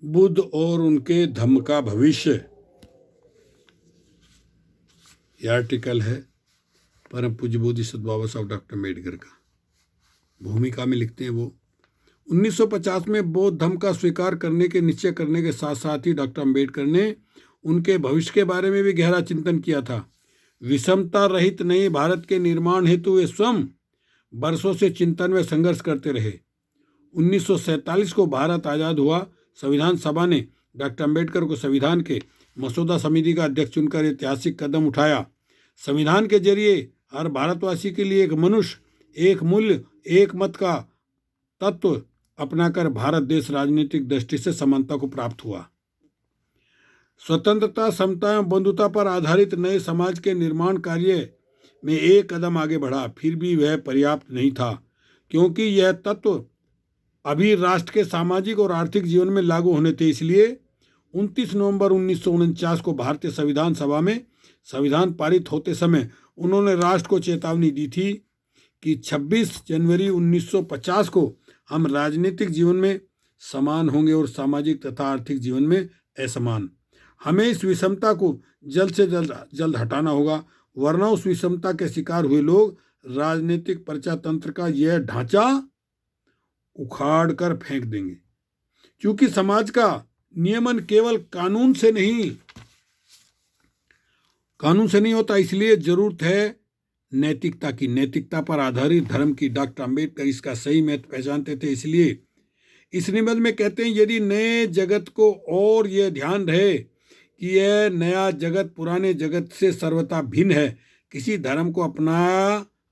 बुद्ध और उनके धम्म का भविष्य। यह आर्टिकल है परम पूज्य बोधिसत्व बाबा साहब डॉक्टर अम्बेडकर का। भूमिका में लिखते हैं वो, 1950 में बौद्ध धर्म का स्वीकार करने के निश्चय करने के साथ साथ ही डॉक्टर अम्बेडकर ने उनके भविष्य के बारे में भी गहरा चिंतन किया था। विषमता रहित नए भारत के निर्माण हेतु वे स्वयं वर्षों से चिंतन में संघर्ष करते रहे। 1947 को भारत आज़ाद हुआ। संविधान सभा ने डॉक्टर अम्बेडकर को संविधान के मसौदा समिति का अध्यक्ष चुनकर ऐतिहासिक कदम उठाया। संविधान के जरिए हर भारतवासी के लिए एक मनुष्य, एक मूल्य, एक मत का तत्व अपनाकर भारत देश राजनीतिक दृष्टि से समानता को प्राप्त हुआ। स्वतंत्रता, समता एवं बंधुता पर आधारित नए समाज के निर्माण कार्य में एक कदम आगे बढ़ा। फिर भी वह पर्याप्त नहीं था, क्योंकि यह तत्व अभी राष्ट्र के सामाजिक और आर्थिक जीवन में लागू होने थे। इसलिए 29 नवंबर 1949 को भारतीय संविधान सभा में संविधान पारित होते समय उन्होंने राष्ट्र को चेतावनी दी थी कि 26 जनवरी 1950 को हम राजनीतिक जीवन में समान होंगे और सामाजिक तथा आर्थिक जीवन में असमान। हमें इस विषमता को जल्द से जल्द हटाना होगा, वरना उस विषमता के शिकार हुए लोग राजनीतिक प्रजातंत्र का यह ढांचा उखाड़ कर फेंक देंगे। क्योंकि समाज का नियमन केवल कानून से नहीं होता, इसलिए जरूरत है नैतिकता की। नैतिकता पर आधारित धर्म की। डॉक्टर अम्बेडकर इसका सही महत्व पहचानते थे। इसलिए इस निबंध में कहते हैं, यदि नए जगत को और यह ध्यान रहे कि यह नया जगत पुराने जगत से सर्वथा भिन्न है, किसी धर्म को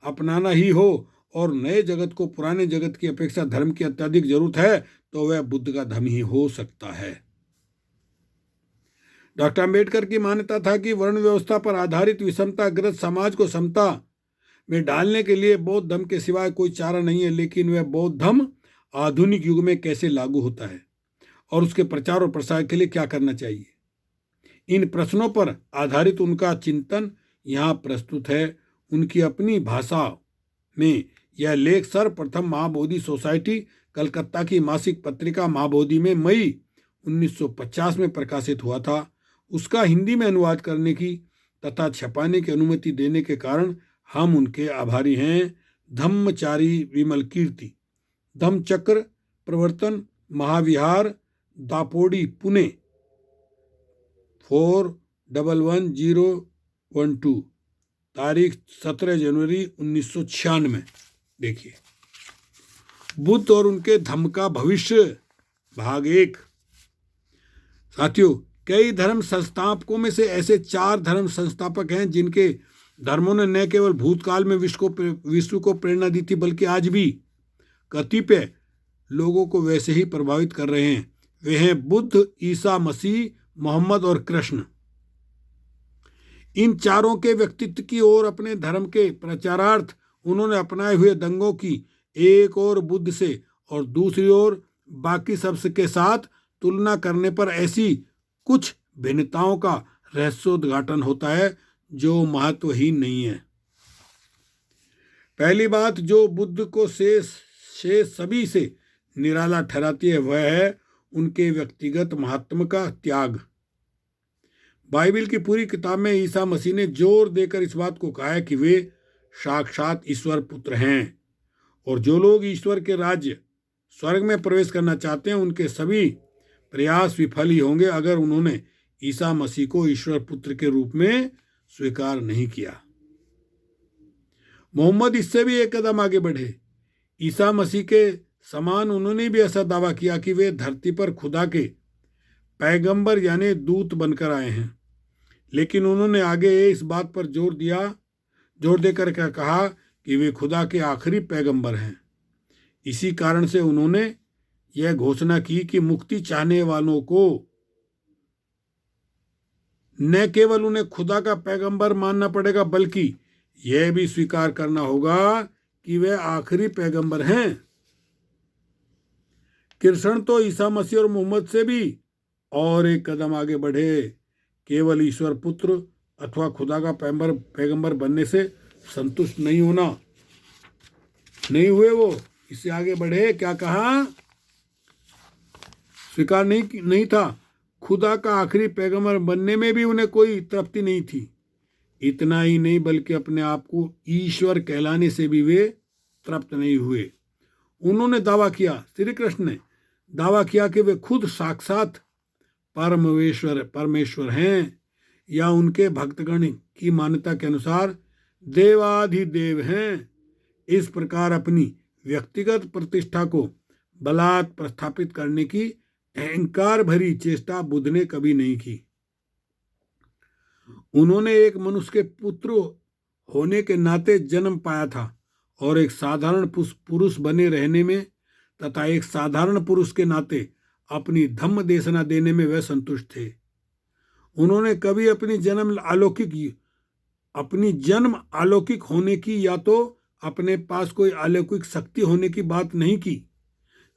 अपनाना ही हो और नए जगत को पुराने जगत की अपेक्षा धर्म की अत्यधिक जरूरत है, तो वह बुद्ध का धर्म ही हो सकता है। डॉक्टर अम्बेडकर की मान्यता था कि वर्ण व्यवस्था पर आधारित विषमताग्रस्त समाज को समता में डालने के लिए बौद्ध धर्म के सिवाय कोई चारा नहीं है। लेकिन वह बौद्ध धर्म आधुनिक युग में कैसे लागू होता है और उसके प्रचार और प्रसार के लिए क्या करना चाहिए, इन प्रश्नों पर आधारित उनका चिंतन यहाँ प्रस्तुत है। उनकी अपनी भाषा में यह लेख सर्वप्रथम महाबोधि सोसाइटी कलकत्ता की मासिक पत्रिका महाबोधि में मई 1950 में प्रकाशित हुआ था। उसका हिंदी में अनुवाद करने की तथा छपाने की अनुमति देने के कारण हम उनके आभारी हैं। धम्मचारी विमल कीर्ति, धम्मचक्र प्रवर्तन महाविहार, दापोडी, पुणे 411012, तारीख 17 जनवरी 1996। देखिए, बुद्ध और उनके धम्म का भविष्य, भाग 1। साथियों, कई धर्म संस्थापकों में से ऐसे 4 धर्म संस्थापक हैं जिनके धर्मों ने न केवल भूतकाल में विश्व को प्रेरणा दी थी, बल्कि आज भी कतिपय लोगों को वैसे ही प्रभावित कर रहे हैं। वे हैं बुद्ध, ईसा मसीह, मोहम्मद और कृष्ण। इन चारों के व्यक्तित्व की ओर अपने धर्म के प्रचारार्थ उन्होंने अपनाए हुए दंगों की एक और बुद्ध से और दूसरी ओर बाकी सब के साथ तुलना करने पर ऐसी कुछ भिन्नताओं का रहस्योद्घाटन होता है जो महत्वहीन नहीं है। पहली बात जो बुद्ध को शेष सभी से निराला ठहराती है, वह है उनके व्यक्तिगत महात्मा का त्याग। बाइबल की पूरी किताब में ईसा मसीह ने जोर देकर इस बात को कहा है कि वे साक्षात ईश्वर पुत्र हैं, और जो लोग ईश्वर के राज्य स्वर्ग में प्रवेश करना चाहते हैं, उनके सभी प्रयास विफल ही होंगे अगर उन्होंने ईसा मसीह को ईश्वर पुत्र के रूप में स्वीकार नहीं किया। मोहम्मद इससे भी एक कदम आगे बढ़े। ईसा मसीह के समान उन्होंने भी ऐसा दावा किया कि वे धरती पर खुदा के पैगंबर यानी दूत बनकर आए हैं, लेकिन उन्होंने आगे इस बात पर जोर देकर क्या कहा कि वे खुदा के आखिरी पैगंबर हैं। इसी कारण से उन्होंने यह घोषणा की कि मुक्ति चाहने वालों को न केवल उन्हें खुदा का पैगंबर मानना पड़ेगा, बल्कि यह भी स्वीकार करना होगा कि वे आखिरी पैगंबर हैं। कृष्ण तो ईसा मसीह और मोहम्मद से भी और एक कदम आगे बढ़े। केवल ईश्वर पुत्र अथवा खुदा का पैगंबर बनने से संतुष्ट नहीं हुए वो, इससे आगे बढ़े। क्या कहा? स्वीकार नहीं था। खुदा का आखिरी पैगंबर बनने में भी उन्हें कोई तृप्ति नहीं थी। इतना ही नहीं बल्कि अपने आप को ईश्वर कहलाने से भी वे तृप्त नहीं हुए। उन्होंने दावा किया, श्री कृष्ण ने दावा किया कि वे खुद साक्षात परमेश्वर हैं या उनके भक्तगण की मान्यता के अनुसार देवाधिदेव हैं। इस प्रकार अपनी व्यक्तिगत प्रतिष्ठा को बलात् प्रस्थापित करने की अहंकार भरी चेष्टा बुद्ध ने कभी नहीं की। उन्होंने एक मनुष्य के पुत्र होने के नाते जन्म पाया था और एक साधारण पुरुष बने रहने में तथा एक साधारण पुरुष के नाते अपनी धम्म देशना देने में वे संतुष्ट थे। उन्होंने कभी अपनी जन्म अलौकिक होने की या तो अपने पास कोई अलौकिक शक्ति होने की बात नहीं की,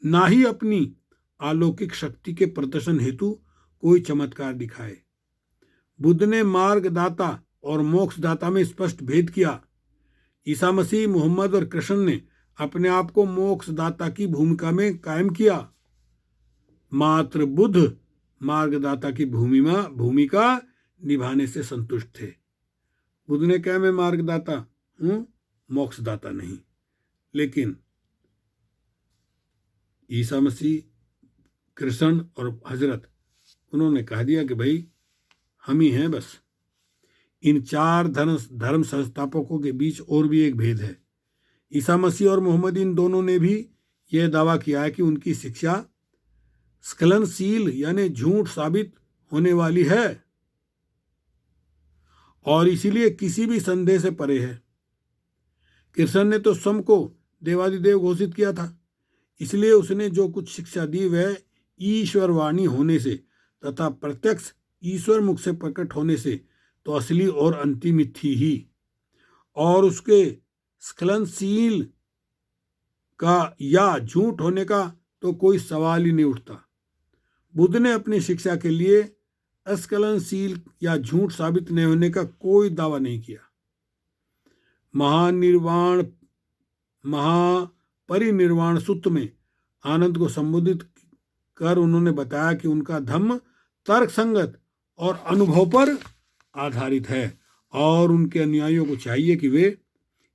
ना ही अपनी अलौकिक शक्ति के प्रदर्शन हेतु कोई चमत्कार दिखाए। बुद्ध ने मार्गदाता और मोक्षदाता में स्पष्ट भेद किया। ईसा मसीह, मोहम्मद और कृष्ण ने अपने आप को मोक्षदाता की भूमिका में कायम किया। मात्र बुद्ध मार्गदाता की भूमिका निभाने से संतुष्ट थे। बुद्ध ने कहा, मैं मार्गदाता हूं, मोक्षदाता नहीं। लेकिन ईसा मसीह, कृष्ण और हजरत, उन्होंने कह दिया कि भाई हम ही हैं बस। इन चार धर्म संस्थापकों के बीच और भी एक भेद है। ईसा मसीह और मोहम्मद, इन दोनों ने भी यह दावा किया है कि उनकी शिक्षा स्खलनशील यानी झूठ साबित होने वाली है और इसीलिए किसी भी संदेह से परे है। कृष्ण ने तो स्वयं को देवादिदेव घोषित किया था, इसलिए उसने जो कुछ शिक्षा दी वह ईश्वरवाणी होने से तथा प्रत्यक्ष ईश्वर मुख से प्रकट होने से तो असली और अंतिम थी ही, और उसके स्खलनशील का या झूठ होने का तो कोई सवाल ही नहीं उठता। बुद्ध ने अपनी शिक्षा के लिए अस्खलनशील या झूठ साबित नहीं होने का कोई दावा नहीं किया। महापरिनिर्वाण सूत्र में आनंद को संबोधित कर उन्होंने बताया कि उनका धम्म तर्क संगत और अनुभव पर आधारित है और उनके अनुयायियों को चाहिए कि वे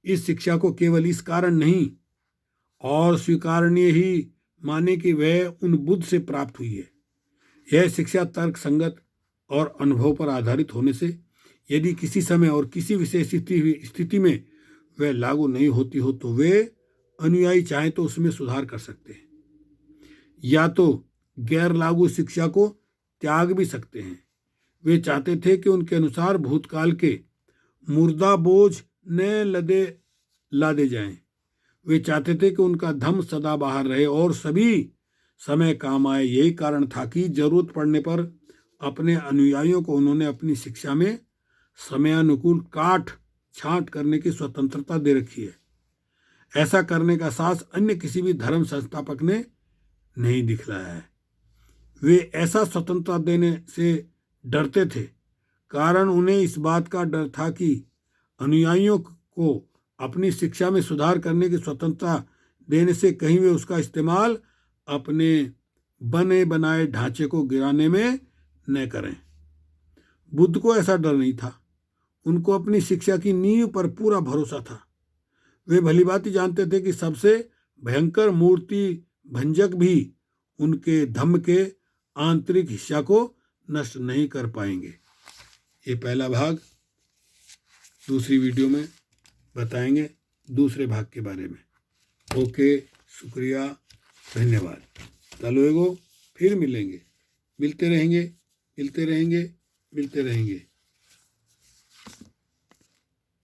इस शिक्षा को केवल इस कारण नहीं और स्वीकारनीय ही माने कि वह उन बुद्ध से प्राप्त हुई है। यह शिक्षा तर्क संगत और अनुभव पर आधारित होने से यदि किसी समय और किसी विशेष स्थिति में वह लागू नहीं होती हो तो वे अनुयायी चाहे तो उसमें सुधार कर सकते हैं या तो गैर लागू शिक्षा को त्याग भी सकते हैं। वे चाहते थे कि उनके अनुसार भूतकाल के मुर्दा बोझ न लादे जाएं। वे चाहते थे कि उनका धम्म सदा बाहर रहे और सभी समय काम आए। यही कारण था कि जरूरत पड़ने पर अपने अनुयायियों को उन्होंने अपनी शिक्षा में समयानुकूल काट छांट करने की स्वतंत्रता दे रखी है। ऐसा करने का साहस अन्य किसी भी धर्म संस्थापक ने नहीं दिखलाया है। वे ऐसा स्वतंत्रता देने से डरते थे, कारण उन्हें इस बात का डर था कि अनुयायियों को अपनी शिक्षा में सुधार करने की स्वतंत्रता देने से कहीं वे उसका इस्तेमाल अपने बने बनाए ढांचे को गिराने में न करें। बुद्ध को ऐसा डर नहीं था। उनको अपनी शिक्षा की नींव पर पूरा भरोसा था। वे भलीभांति जानते थे कि सबसे भयंकर मूर्ति भंजक भी उनके धम्म के आंतरिक हिस्सा को नष्ट नहीं कर पाएंगे। ये पहला भाग, दूसरी वीडियो में बताएंगे दूसरे भाग के बारे में। ओके, शुक्रिया, धन्यवाद। तालुएगो, फिर मिलेंगे, मिलते रहेंगे।